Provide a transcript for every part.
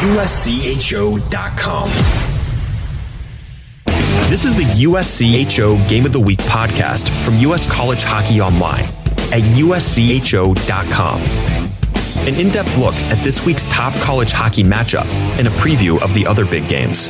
USCHO.com. This is the USCHO Game of the Week podcast from US College Hockey Online at USCHO.com. An in-depth look at this week's top college hockey matchup and a preview of the other big games.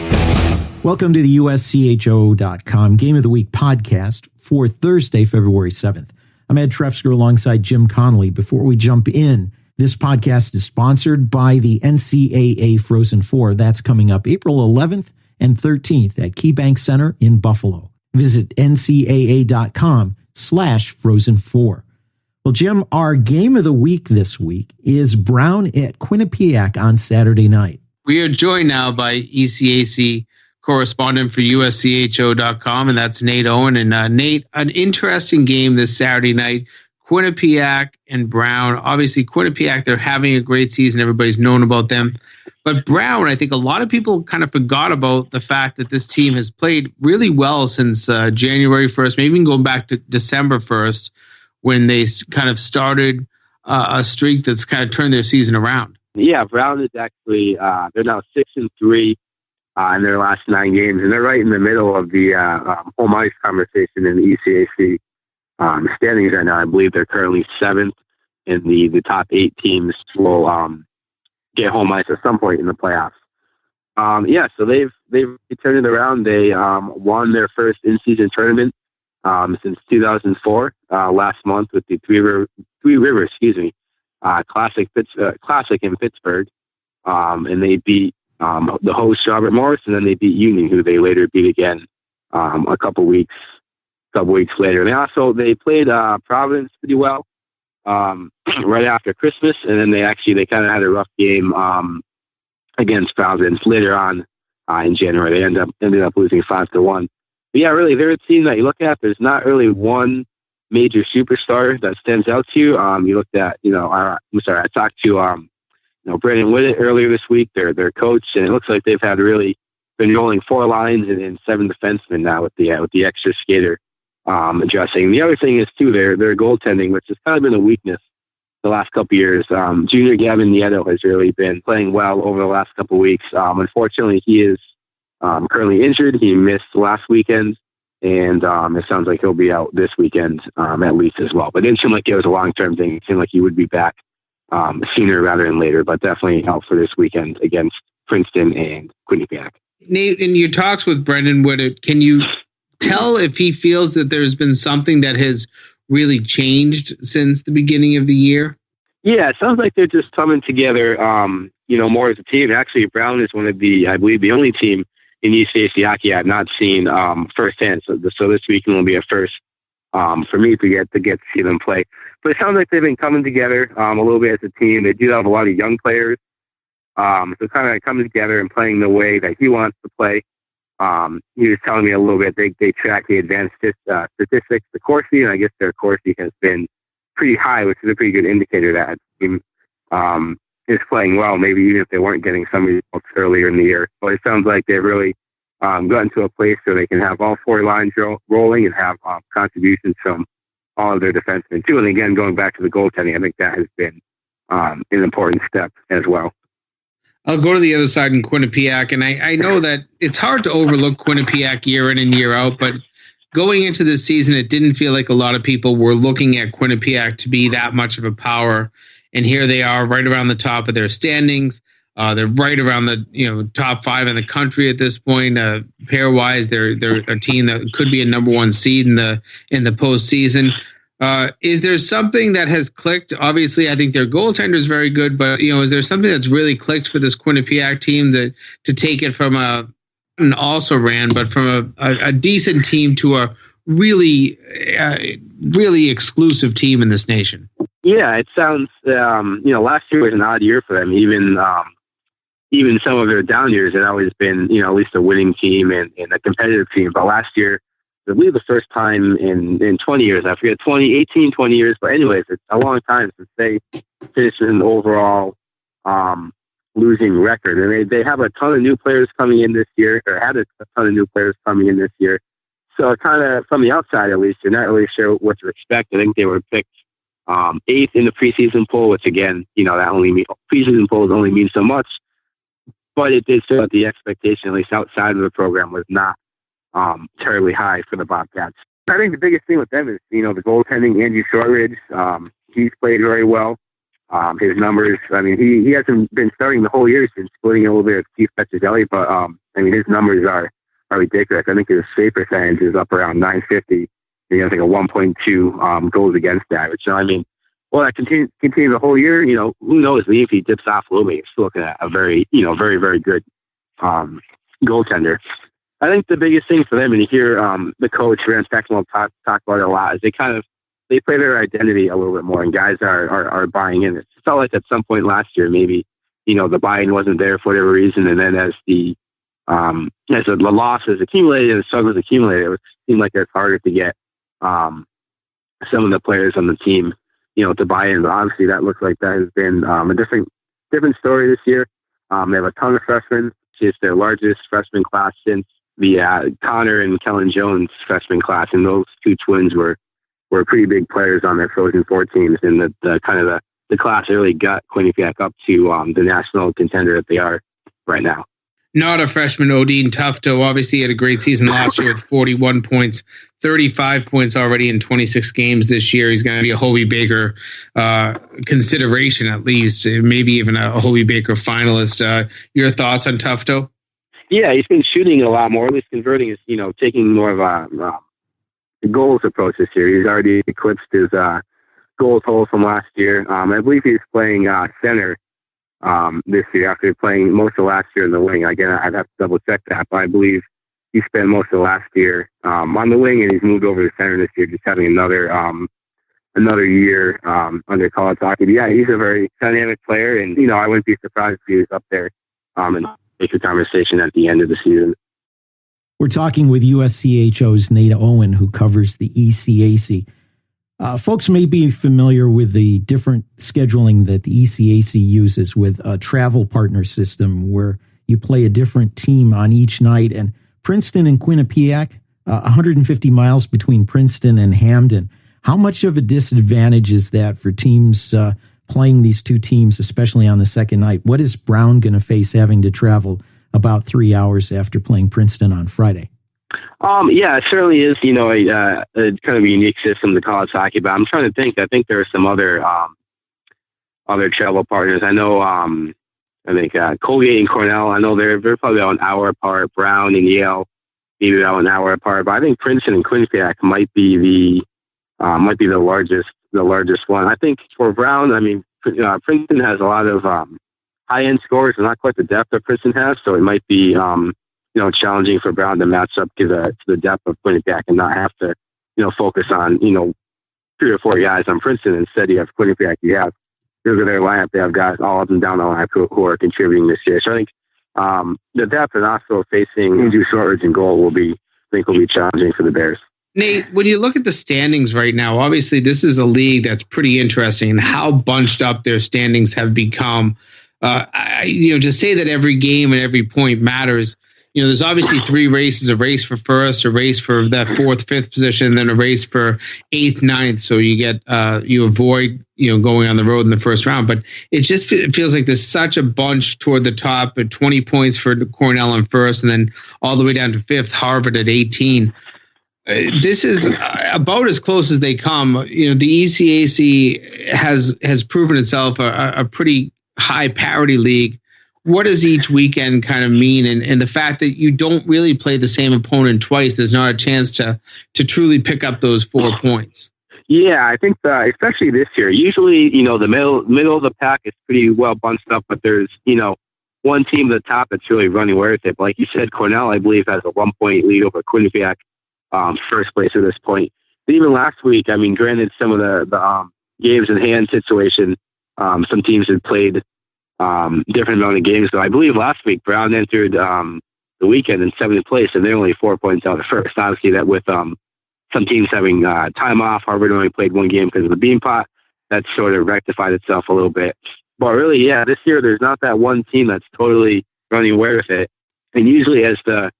Welcome to the USCHO.com Game of the Week podcast for Thursday, February 7th. I'm Ed Trefzger alongside Jim Connelly. Before we jump in, this podcast is sponsored by the NCAA Frozen Four. That's coming up April 11th and 13th at KeyBank Center in Buffalo. Visit ncaa.com/Frozen4. Well, Jim, our game of the week this week is Brown at Quinnipiac on Saturday night. We are joined now by ECAC correspondent for USCHO.com, and that's Nate Owen. And Nate, an interesting game this Saturday night. Quinnipiac and Brown. Obviously, Quinnipiac, they're having a great season. Everybody's known about them. But Brown, I think a lot of people kind of forgot about the fact that this team has played really well since January 1st, maybe even going back to December 1st, when they kind of started a streak that's kind of turned their season around. Yeah, Brown is actually, they're now 6-3 in their last 9 games, and they're right in the middle of the home ice conversation in the ECAC standings right now. I believe they're currently 7th, and the top 8 teams will get home ice at some point in the playoffs. So they've turned it around. They won their first in-season tournament since 2004 last month with the Three Rivers Classic in Pittsburgh, and they beat the host Robert Morris, and then they beat Union, who they later beat again a couple weeks later. They played Providence pretty well right after Christmas, and then they kind of had a rough game against Providence later on in January. They ended up losing 5-1. But yeah, really, they're a team that you look at. There's not really one major superstar that stands out to you. You looked at, I talked to Brandon Whitted earlier this week, their coach, and it looks like they've had really been rolling 4 lines and 7 defensemen now with the extra skater adjusting. The other thing is too their goaltending, which has kind of been a weakness the last couple of years. Junior Gavin Nieto has really been playing well over the last couple of weeks. Unfortunately, he is currently injured. He missed last weekend, and it sounds like he'll be out this weekend at least as well. But it didn't seem like it was a long-term thing. It seemed like he would be back sooner rather than later, but definitely out for this weekend against Princeton and Quinnipiac. Nate, in your talks with Brendan Whitted, can you tell if he feels that there's been something that has really changed since the beginning of the year? Yeah, it sounds like they're just coming together, more as a team. Actually, Brown is one of I believe, the only team in ECAC hockey I've not seen firsthand. So this weekend will be a first for me to get to see them play. But it sounds like they've been coming together a little bit as a team. They do have a lot of young players. So kind of coming together and playing the way that he wants to play. He was telling me a little bit, they track the advanced statistics, the Corsi, and I guess their Corsi has been pretty high, which is a pretty good indicator that the team is playing well, maybe even if they weren't getting some results earlier in the year. But it sounds like they've really gotten to a place where they can have all 4 lines rolling and have contributions from all of their defensemen too. And again, going back to the goaltending, I think that has been an important step as well. I'll go to the other side in Quinnipiac, and I know that it's hard to overlook Quinnipiac year in and year out, but going into this season, it didn't feel like a lot of people were looking at Quinnipiac to be that much of a power. And here they are right around the top of their standings. They're right around the top 5 in the country at this point. Pairwise, they're a team that could be a number 1 seed in the postseason. Is there something that has clicked? Obviously, I think their goaltender is very good, but is there something that's really clicked for this Quinnipiac team to take it from an also ran, but from a decent team to a really exclusive team in this nation? Yeah, it sounds. Last year was an odd year for them. Even some of their down years had always been, at least a winning team and a competitive team. But last year, I believe the first time in 20 years, I forget, 20 years. But anyways, it's a long time since they finished an overall losing record. And they have a ton of new players coming in this year, or had a ton of new players coming in this year. So kind of from the outside, at least, you're not really sure what to expect. I think they were picked 8th in the preseason poll, which again, that preseason polls only mean so much. but it did show that the expectation, at least outside of the program, was not terribly high for the Bobcats. I think the biggest thing with them is, the goaltending. Andrew Shortridge, he's played very well. His numbers, he hasn't been starting the whole year. He's been splitting a little bit of Keith Trefzger, but his numbers are ridiculous. I think his save percentage is up around 950. I think a 1.2 goals against average. So that continue the whole year. Who knows? If he dips off a little bit, you're still looking at a very, very, very good goaltender. I think the biggest thing for them, and you hear the coach Rand Pecknell talk about it a lot, is they play their identity a little bit more, and guys are buying in. It felt like at some point last year, maybe the buy-in wasn't there for whatever reason, and then as the losses accumulated and the struggles accumulated, it seemed like it's harder to get some of the players on the team, to buy in. But obviously, that looks like that has been a different story this year. They have a ton of freshmen. It's their largest freshman class since the Connor and Kellen Jones freshman class, and those two twins were pretty big players on their Frozen Four teams, and the class really got Quinnipiac up to the national contender that they are right now. Not a freshman, Odin Tufto obviously had a great season last year with 41 points, 35 points already in 26 games this year. He's going to be a Hobey Baker consideration, at least, maybe even a Hobey Baker finalist. Your thoughts on Tufto? Yeah, he's been shooting a lot more, at least converting is, taking more of a goals approach this year. He's already eclipsed his goal total from last year. I believe he's playing center this year after playing most of last year in the wing. Again, I'd have to double check that, but I believe he spent most of last year on the wing, and he's moved over to center this year, just having another year under college hockey. But yeah, he's a very dynamic player, and I wouldn't be surprised if he was up there and make a conversation at the end of the season. We're talking with USCHO's Nate Owen, who covers the ECAC. Folks may be familiar with the different scheduling that the ECAC uses with a travel partner system where you play a different team on each night. And Princeton and Quinnipiac, 150 miles between Princeton and Hamden. How much of a disadvantage is that for teams playing these two teams, especially on the second night? What is Brown going to face having to travel about 3 hours after playing Princeton on Friday? Yeah, it certainly is, a kind of a unique system to college hockey, but I'm trying to think. I think there are some other travel partners. I know, I think Colgate and Cornell, I know they're probably about an hour apart. Brown and Yale, maybe about an hour apart, but I think Princeton and Quinnipiac might be the largest one. I think for Brown, Princeton has a lot of high-end scores and not quite the depth that Princeton has, so it might be challenging for Brown to match up to the depth of Quinnipiac and not have to focus on 3 or 4 guys on Princeton. Instead, you have Quinnipiac. You have look at their lineup; they have guys all up and down the lineup who are contributing this year. So I think the depth and also facing Andrew Shortridge in goal will be challenging for the Bears. Nate, when you look at the standings right now, obviously this is a league that's pretty interesting and how bunched up their standings have become. To say that every game and every point matters. There's obviously 3 races: a race for first, a race for that 4th, 5th position, and then a race for 8th, 9th. So you get you avoid going on the road in the first round. But it just feels like there's such a bunch toward the top at 20 points for Cornell in first, and then all the way down to 5th, Harvard at 18. This is about as close as they come. The ECAC has proven itself a pretty high parity league. What does each weekend kind of mean? And the fact that you don't really play the same opponent twice, there's not a chance to truly pick up those 4 points. Yeah, I think especially this year, usually, the middle of the pack is pretty well bunched up, but there's, one team at the top that's really running with it. But like you said, Cornell, I believe, has a 1-point lead over Quinnipiac, first place at this point. But even last week, granted some of the games in hand situation, some teams had played different amount of games. So I believe last week Brown entered the weekend in 7th place, and they're only 4 points out of first. Obviously, that with some teams having time off, Harvard only played 1 game because of the Beanpot. That sort of rectified itself a little bit. But really, yeah, this year there's not that one team that's totally running away with it. And usually, as the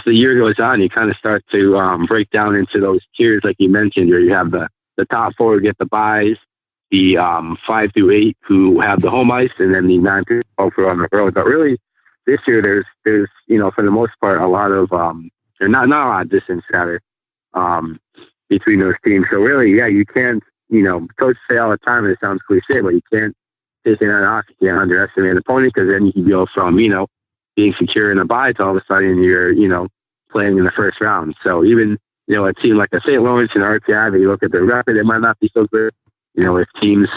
year goes on, you kind of start to break down into those tiers, like you mentioned, where you have the top 4 who get the buys, the 5 through 8 who have the home ice, and then the 9 through 12 who are on the road. But really, this year there's for the most part a lot of or not a lot of distance rather between those teams. So really, yeah, you can't, coaches say all the time, and it sounds cliche, but you can't take it off. You can't underestimate an opponent, because then you can go from being secure in a bye to all of a sudden you're playing in the first round. So even a team like a St. Lawrence and RTI, you look at their record, it might not be so good. If teams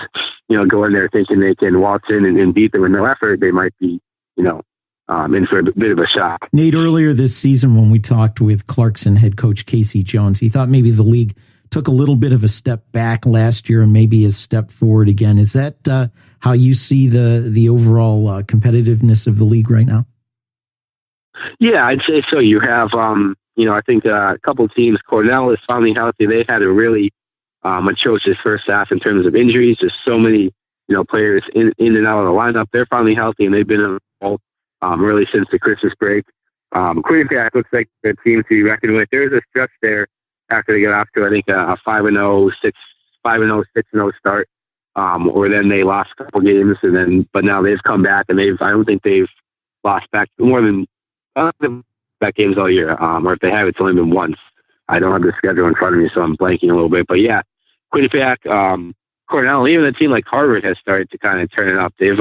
go in there thinking they can waltz in and beat them with no effort, they might be in for a bit of a shock. Nate, earlier this season when we talked with Clarkson head coach Casey Jones, he thought maybe the league took a little bit of a step back last year and maybe a step forward again. Is that how you see the overall competitiveness of the league right now? Yeah, I'd say so. You have, I think a couple of teams. Cornell is finally healthy. They had a really atrocious first half in terms of injuries. Just so many, players in and out of the lineup. They're finally healthy, and they've been in the really since the Christmas break. Quinnipiac looks like a team to be reckoned with. There's a stretch there after they got off to, I think, a 5-0, 6-0 start, or then they lost a couple games, but now they've come back, and I don't think they've lost back more than back games all year, or if they have, it's only been once. I don't have the schedule in front of me, so I'm blanking a little bit. But yeah, Quinnipiac, Cornell, even a team like Harvard has started to kind of turn it up. They've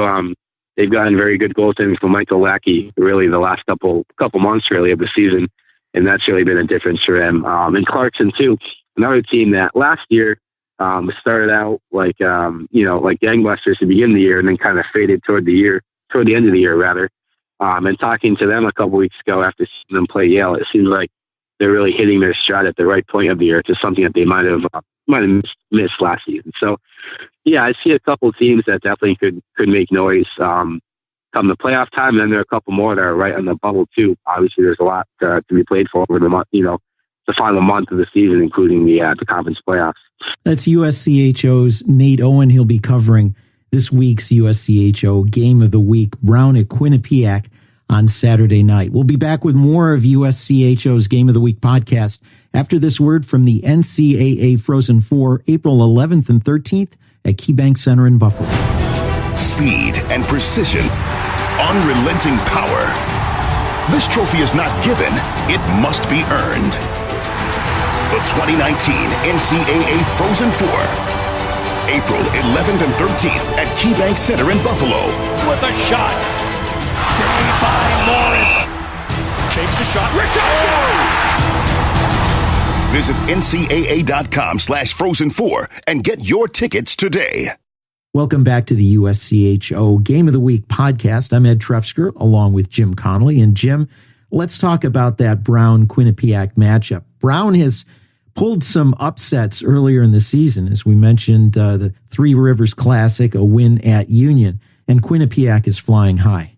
gotten very good goaltending from Michael Lackey really the last couple months really of the season, and that's really been a difference for them. And Clarkson too, another team that last year started out like like gangbusters to begin the year, and then kind of faded toward the end of the year rather. And talking to them a couple weeks ago after seeing them play Yale, it seems like they're really hitting their stride at the right point of the year to something that they might have missed last season. So, yeah, I see a couple of teams that definitely could make noise come the playoff time, and then there are a couple more that are right on the bubble too. Obviously, there's a lot to be played for over the month, the final month of the season, including the conference playoffs. That's USCHO's Nate Owen. He'll be covering this week's USCHO Game of the Week, Brown at Quinnipiac on Saturday night. We'll be back with more of USCHO's Game of the Week podcast after this word from the NCAA Frozen Four, April 11th and 13th at KeyBank Center in Buffalo. Speed and precision, unrelenting power. This trophy is not given, it must be earned. The 2019 NCAA Frozen Four, April 11th and 13th at KeyBank Center in Buffalo. With a shot. Saved by Morris. Takes the shot. Visit ncaa.com/Frozen4 and get your tickets today. Welcome back to the USCHO Game of the Week podcast. I'm Ed Trefzger along with Jim Connelly. And Jim, let's talk about that Brown-Quinnipiac matchup. Brown has pulled some upsets earlier in the season. As we mentioned, the Three Rivers Classic, a win at Union, and Quinnipiac is flying high.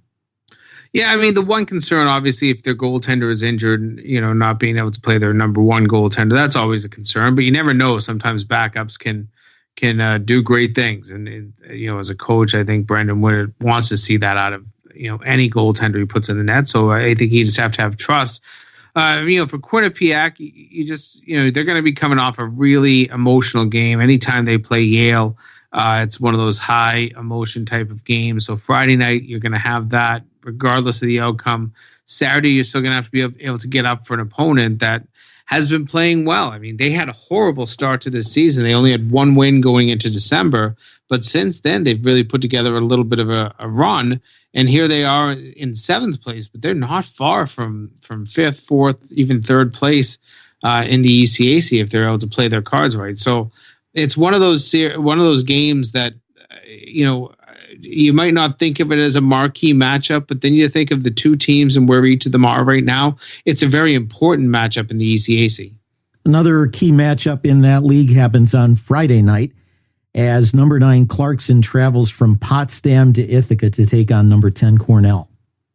Yeah, I mean, the one concern, obviously, if their goaltender is injured, not being able to play their number one goaltender, that's always a concern. But you never know. Sometimes backups can do great things. And, as a coach, I think Brendan Wood wants to see that out of, any goaltender he puts in the net. So I think you just have to have trust. For Quinnipiac, you just, they're going to be coming off a really emotional game. Anytime they play Yale, it's one of those high emotion type of games. So Friday night, you're going to have that regardless of the outcome. Saturday, you're still going to have to be able to get up for an opponent that has been playing well. I mean, they had a horrible start to this season. They only had one win going into December. But since then, they've really put together a little bit of a run. And here they are in 7th place, but they're not far from 5th, 4th, even 3rd place in the ECAC if they're able to play their cards right. So it's one of those games that, you might not think of it as a marquee matchup, but then you think of the two teams and where each of them are right now. It's a very important matchup in the ECAC. Another key matchup in that league happens on Friday night as number 9 Clarkson travels from Potsdam to Ithaca to take on number 10 Cornell.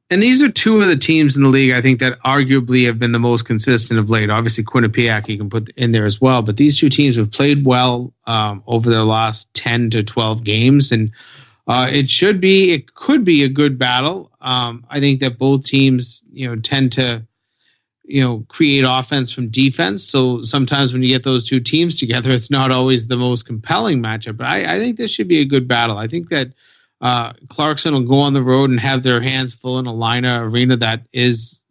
And these are two of the teams in the league, I think, that arguably have been the most consistent of late. Obviously, Quinnipiac you can put in there as well, but these two teams have played well over their last 10 to 12 games, and it could be a good battle. I think that both teams, tend to, create offense from defense. So sometimes when you get those two teams together, it's not always the most compelling matchup. But I think this should be a good battle. I think that Clarkson will go on the road and have their hands full in a arena that is,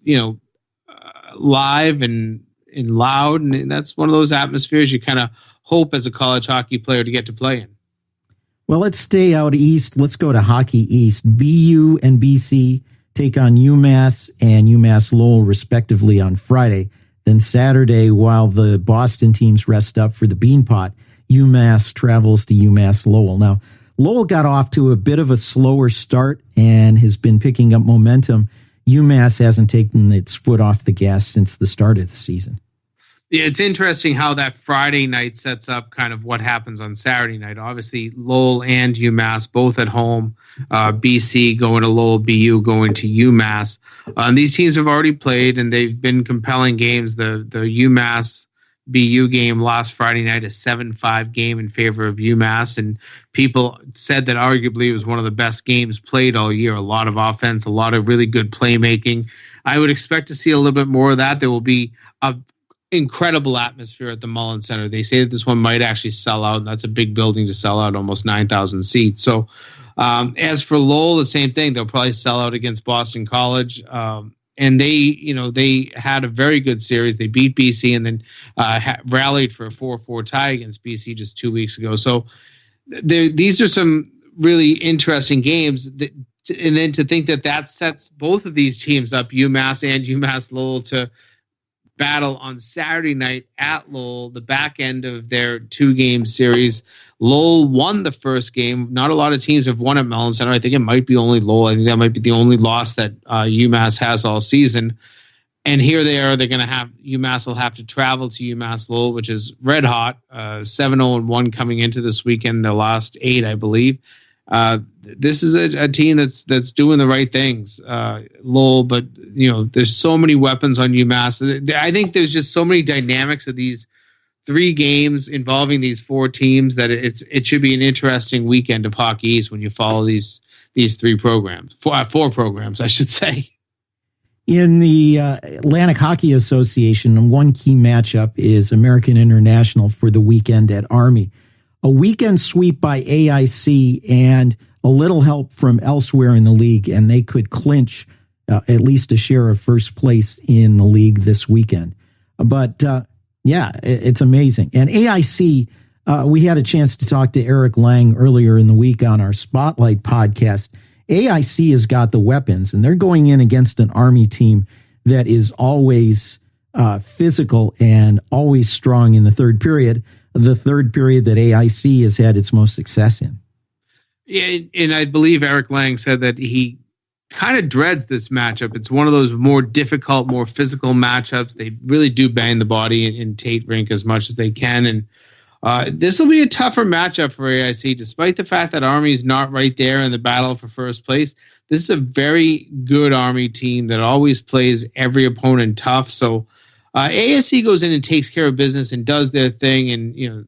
live and loud. And that's one of those atmospheres you kind of hope as a college hockey player to get to play in. Well, let's stay out east. Let's go to Hockey East. BU and BC take on UMass and UMass Lowell, respectively, on Friday. Then Saturday, while the Boston teams rest up for the Beanpot, UMass travels to UMass Lowell. Now, Lowell got off to a bit of a slower start and has been picking up momentum. UMass hasn't taken its foot off the gas since the start of the season. Yeah, it's interesting how that Friday night sets up kind of what happens on Saturday night. Obviously, Lowell and UMass both at home. BC going to Lowell, BU going to UMass. These teams have already played, and they've been compelling games. The UMass BU game last Friday night, a 7-5 game in favor of UMass, and people said that arguably it was one of the best games played all year. A lot of offense, a lot of really good playmaking. I would expect to see a little bit more of that. There will be a incredible atmosphere at the Mullen Center. They say that this one might actually sell out, and that's a big building to sell out, almost 9,000 seats. So as for Lowell, the same thing. They'll probably sell out against Boston College. And they had a very good series. They beat BC and then rallied for a 4-4 tie against BC just 2 weeks ago. So these are some really interesting games. And then to think that sets both of these teams up, UMass and UMass Lowell, to battle on Saturday night at Lowell, the back end of their 2-game series. Lowell won the first game. Not a lot of teams have won at Mullen Center. I think it might be only Lowell. I think that might be the only loss that UMass has all season. And here they are. UMass will have to travel to UMass Lowell, which is red hot. 7-0-1 coming into this weekend. The last 8, I believe. This is a team that's doing the right things, Lowell. But there's so many weapons on UMass. I think there's just so many dynamics of these 3 games involving these 4 teams that it should be an interesting weekend of Hockey East when you follow these 3 programs, 4 programs, I should say. In the Atlantic Hockey Association, one key matchup is American International for the weekend at Army. A weekend sweep by AIC and a little help from elsewhere in the league, and they could clinch at least a share of first place in the league this weekend. But it's amazing. And AIC, we had a chance to talk to Eric Lang earlier in the week on our Spotlight podcast. AIC has got the weapons, and they're going in against an Army team that is always physical and always strong in the third period. The third period that AIC has had its most success in. Yeah, and I believe Eric Lang said that he kind of dreads this matchup. It's one of those more difficult, more physical matchups. They really do bang the body in Tate Rink as much as they can. And this will be a tougher matchup for AIC, despite the fact that Army's not right there in the battle for first place. This is a very good Army team that always plays every opponent tough. So ASC goes in and takes care of business and does their thing, and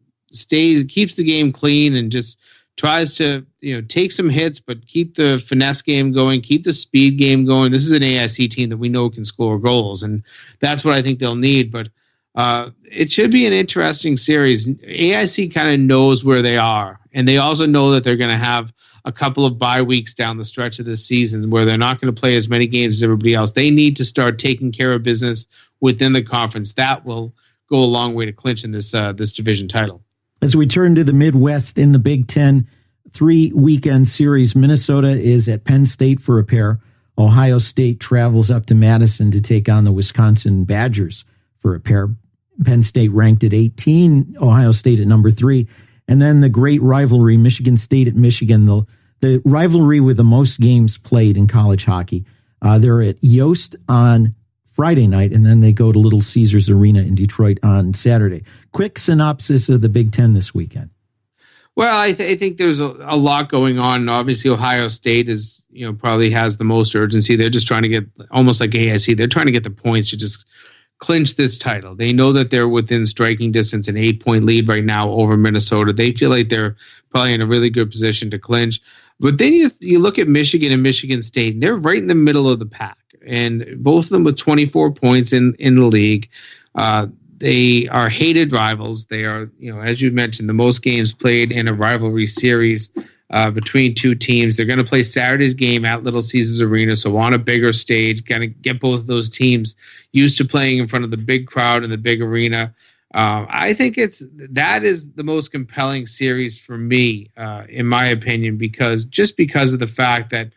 keeps the game clean and just tries to take some hits, but keep the finesse game going, keep the speed game going. This is an ASC team that we know can score goals, and that's what I think they'll need. But it should be an interesting series. AIC kind of knows where they are, and they also know that they're going to have a couple of bye weeks down the stretch of this season where they're not going to play as many games as everybody else. They need to start taking care of business within the conference. That will go a long way to clinching this division title. As we turn to the Midwest in the Big Ten, 3-weekend series, Minnesota is at Penn State for a pair. Ohio State travels up to Madison to take on the Wisconsin Badgers for a pair. Penn State ranked at 18, Ohio State at number 3. And then the great rivalry, Michigan State at Michigan, the rivalry with the most games played in college hockey. They're at Yost on Friday night, and then they go to Little Caesars Arena in Detroit on Saturday. Quick synopsis of the Big Ten this weekend. Well, I think there's a lot going on. Obviously, Ohio State is, probably has the most urgency. They're just trying to get, almost like AIC, they're trying to get the points to just clinch this title. They know that they're within striking distance, an 8-point lead right now over Minnesota. They feel like they're probably in a really good position to clinch. But then you look at Michigan and Michigan State, and they're right in the middle of the pack. And both of them with 24 points in the league. They are hated rivals. They are, as you mentioned, the most games played in a rivalry series. between two teams. They're going to play Saturday's game at Little Caesars Arena, so on a bigger stage, kind of get both of those teams used to playing in front of the big crowd in the big arena. I think that is the most compelling series for me, in my opinion, because of the fact that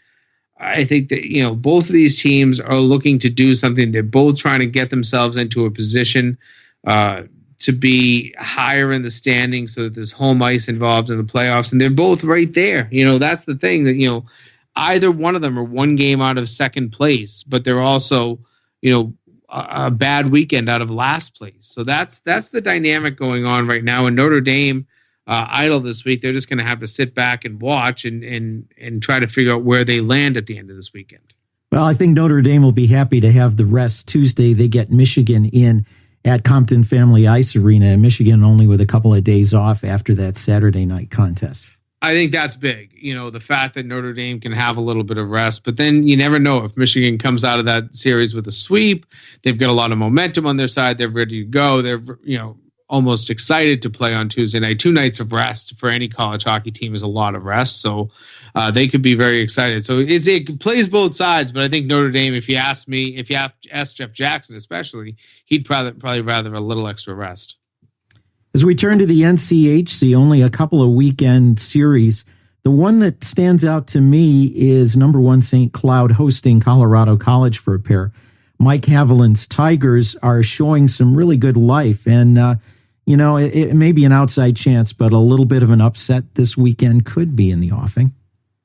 I think that, both of these teams are looking to do something. They're both trying to get themselves into a position to be higher in the standings so that there's home ice involved in the playoffs. And they're both right there. That's the thing that, either one of them are one game out of second place, but they're also, a bad weekend out of last place. So that's the dynamic going on right now. And Notre Dame, idle this week, they're just going to have to sit back and watch and try to figure out where they land at the end of this weekend. Well, I think Notre Dame will be happy to have the rest. Tuesday, they get Michigan in at Compton Family Ice Arena, and Michigan only with a couple of days off after that Saturday night contest. I think that's big, the fact that Notre Dame can have a little bit of rest, but then you never know if Michigan comes out of that series with a sweep. They've got a lot of momentum on their side. They're ready to go. They're, almost excited to play on Tuesday night. 2 nights of rest for any college hockey team is a lot of rest. So they could be very excited. So it plays both sides, but I think Notre Dame, if you ask Jeff Jackson especially, he'd probably rather a little extra rest. As we turn to the NCHC, only a couple of weekend series. The one that stands out to me is number 1 St. Cloud hosting Colorado College for a pair. Mike Haviland's Tigers are showing some really good life, and it may be an outside chance, but a little bit of an upset this weekend could be in the offing.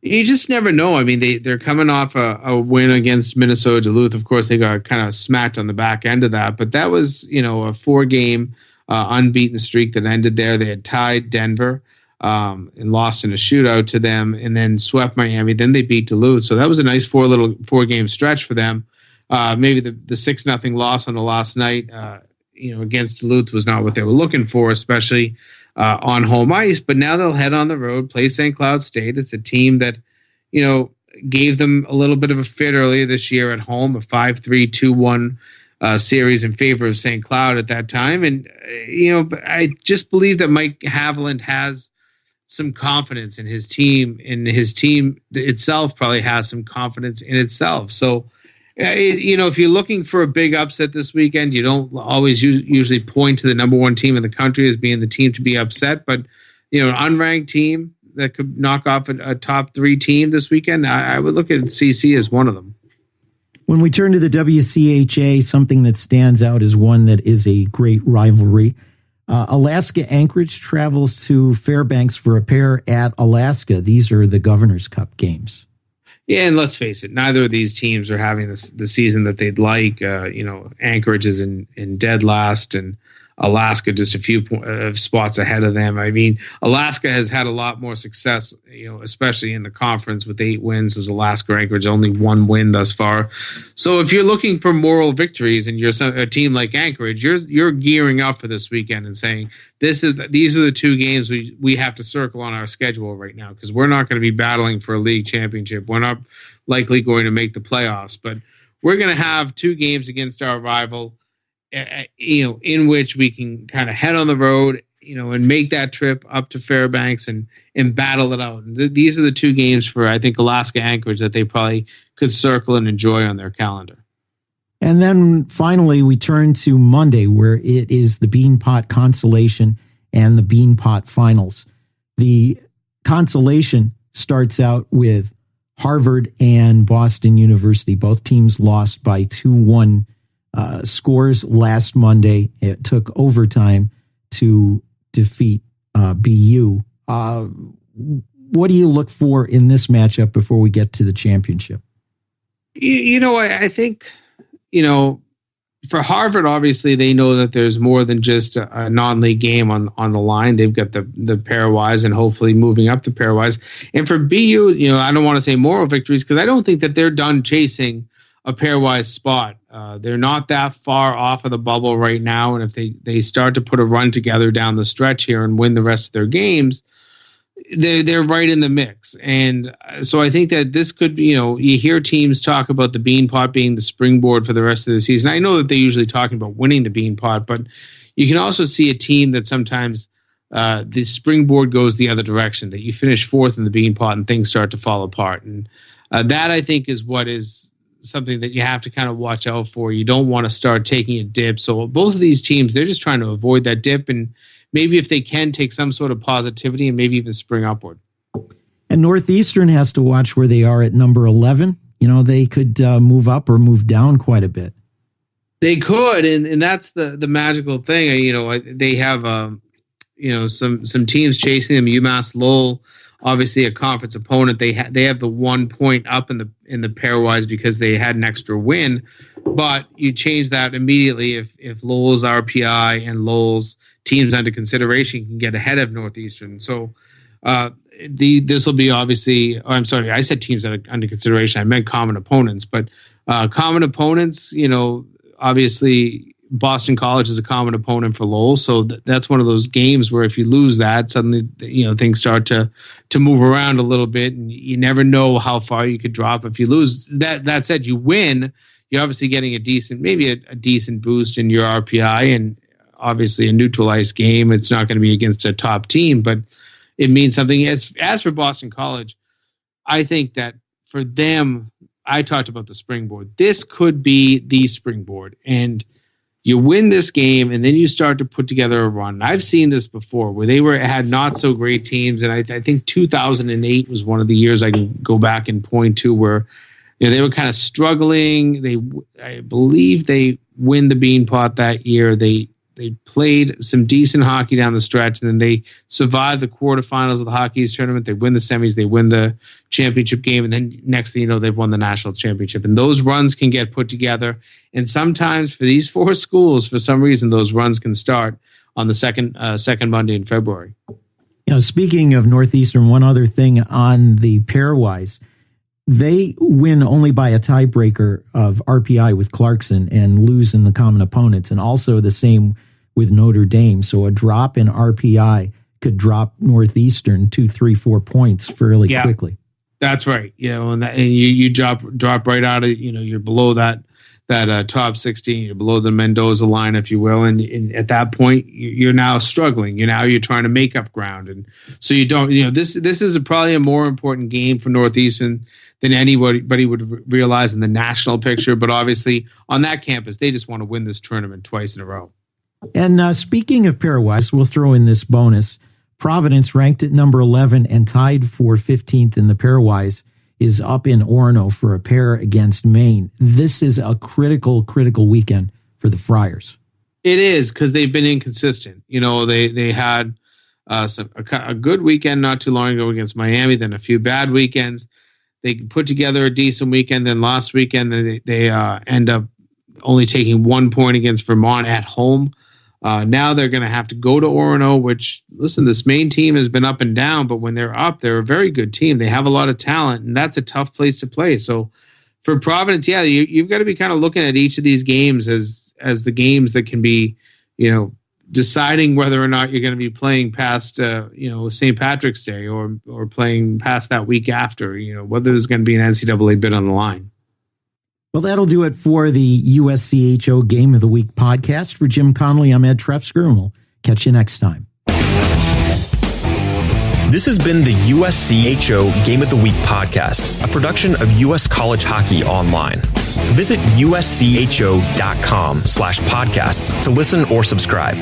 You just never know. I mean, they're coming off a win against Minnesota Duluth. Of course, they got kind of smacked on the back end of that, but that was, a 4-game unbeaten streak that ended there. They had tied Denver and lost in a shootout to them, and then swept Miami. Then they beat Duluth. So that was a nice 4-game stretch for them. Maybe the 6-0 loss on the last night, against Duluth was not what they were looking for, especially on home ice. But now they'll head on the road, play St. Cloud State. It's a team that, gave them a little bit of a fit earlier this year at home, a 5-3, 2-1 series in favor of St. Cloud at that time. And, I just believe that Mike Haviland has some confidence in his team, and his team itself probably has some confidence in itself. So, if you're looking for a big upset this weekend, you don't always usually point to the number 1 team in the country as being the team to be upset. But, an unranked team that could knock off a top 3 team this weekend, I would look at CC as one of them. When we turn to the WCHA, something that stands out is one that is a great rivalry. Alaska Anchorage travels to Fairbanks for a pair at Alaska. These are the Governor's Cup games. Yeah, and let's face it, neither of these teams are having the season that they'd like. Anchorage is in dead last, and Alaska just a few spots ahead of them. I mean, Alaska has had a lot more success, especially in the conference with 8 wins, as Alaska Anchorage only 1 win thus far. So if you're looking for moral victories and you're a team like Anchorage, you're gearing up for this weekend and saying these are the 2 games we have to circle on our schedule right now, because we're not going to be battling for a league championship. We're not likely going to make the playoffs, but we're going to have 2 games against our rival, in which we can kind of head on the road, and make that trip up to Fairbanks and battle it out. And these are the 2 games for, I think, Alaska Anchorage that they probably could circle and enjoy on their calendar. And then finally, we turn to Monday, where it is the Beanpot Consolation and the Beanpot Finals. The Consolation starts out with Harvard and Boston University. Both teams lost by 2-1 scores last Monday. It took overtime to defeat BU. What do you look for in this matchup before we get to the championship? I think, for Harvard, obviously they know that there's more than just a non-league game on the line. They've got the pairwise and hopefully moving up the pairwise. And for BU, I don't want to say moral victories, because I don't think that they're done chasing a pairwise spot. They're not that far off of the bubble right now, and if they start to put a run together down the stretch here and win the rest of their games, they're right in the mix. And so I think that this could be, you hear teams talk about the Beanpot being the springboard for the rest of the season. I know that they're usually talking about winning the Beanpot, but you can also see a team that sometimes the springboard goes the other direction, that you finish fourth in the Beanpot and things start to fall apart. And that, I think, is what is something that you have to kind of watch out for. You don't want to start taking a dip. So both of these teams, they're just trying to avoid that dip, and maybe if they can, take some sort of positivity and maybe even spring upward. And Northeastern has to watch where they are at number 11. You know, they could move up or move down quite a bit. They could, and that's the magical thing. You know, they have some teams chasing them. UMass Lowell, obviously a conference opponent. They have the 1 point up in the pairwise because they had an extra win, but you change that immediately if Lowell's RPI and Lowell's teams under consideration can get ahead of Northeastern. So this will be obviously. I'm sorry, I said teams that are under consideration. I meant common opponents, but common opponents. You know, obviously Boston College is a common opponent for Lowell, so that's one of those games where if you lose that, suddenly things start to move around a little bit, and you never know how far you could drop if you lose. That said, you win, you're obviously getting a decent boost in your RPI, and obviously a neutral ice game. It's not going to be against a top team, but it means something. As for Boston College, I think that for them, I talked about the springboard. This could be the springboard, and you win this game, and then you start to put together a run. I've seen this before where they had not so great teams, and I think 2008 was one of the years I can go back and point to where they were kind of struggling. I believe they win the Beanpot that year. They played some decent hockey down the stretch, and then they survived the quarterfinals of the Hockey East tournament. They win the semis, they win the championship game, and then next thing you know, they've won the national championship. And those runs can get put together. And sometimes for these four schools, for some reason, those runs can start on the second Monday in February. You know, speaking of Northeastern, one other thing on the pairwise, they win only by a tiebreaker of RPI with Clarkson and lose in the common opponents, and also the same with Notre Dame. So a drop in RPI could drop Northeastern 2, 3, 4 points fairly quickly. That's right. And you drop right out of, you're below that top 16, you're below the Mendoza line, if you will. And at that point, you're now struggling. You're trying to make up ground. And so you don't, this is probably a more important game for Northeastern than anybody would realize in the national picture. But obviously on that campus, they just want to win this tournament twice in a row. And speaking of pairwise, we'll throw in this bonus. Providence, ranked at number 11 and tied for 15th in the pairwise, is up in Orono for a pair against Maine. This is a critical weekend for the Friars. It is, because they've been inconsistent. They had a good weekend not too long ago against Miami, then a few bad weekends. They put together a decent weekend. Then last weekend, they end up only taking 1 point against Vermont at home. Now they're going to have to go to Orono, which, listen, this Maine team has been up and down, but when they're up, they're a very good team. They have a lot of talent, and that's a tough place to play. So for Providence, you've got to be kind of looking at each of these games as the games that can be, deciding whether or not you're going to be playing past, St. Patrick's Day or playing past that week after, whether there's going to be an NCAA bid on the line. Well, that'll do it for the USCHO Game of the Week podcast. For Jim Connelly, I'm Ed Trefzger, and we'll catch you next time. This has been the USCHO Game of the Week podcast, a production of U.S. College Hockey Online. Visit USCHO.com/podcasts to listen or subscribe.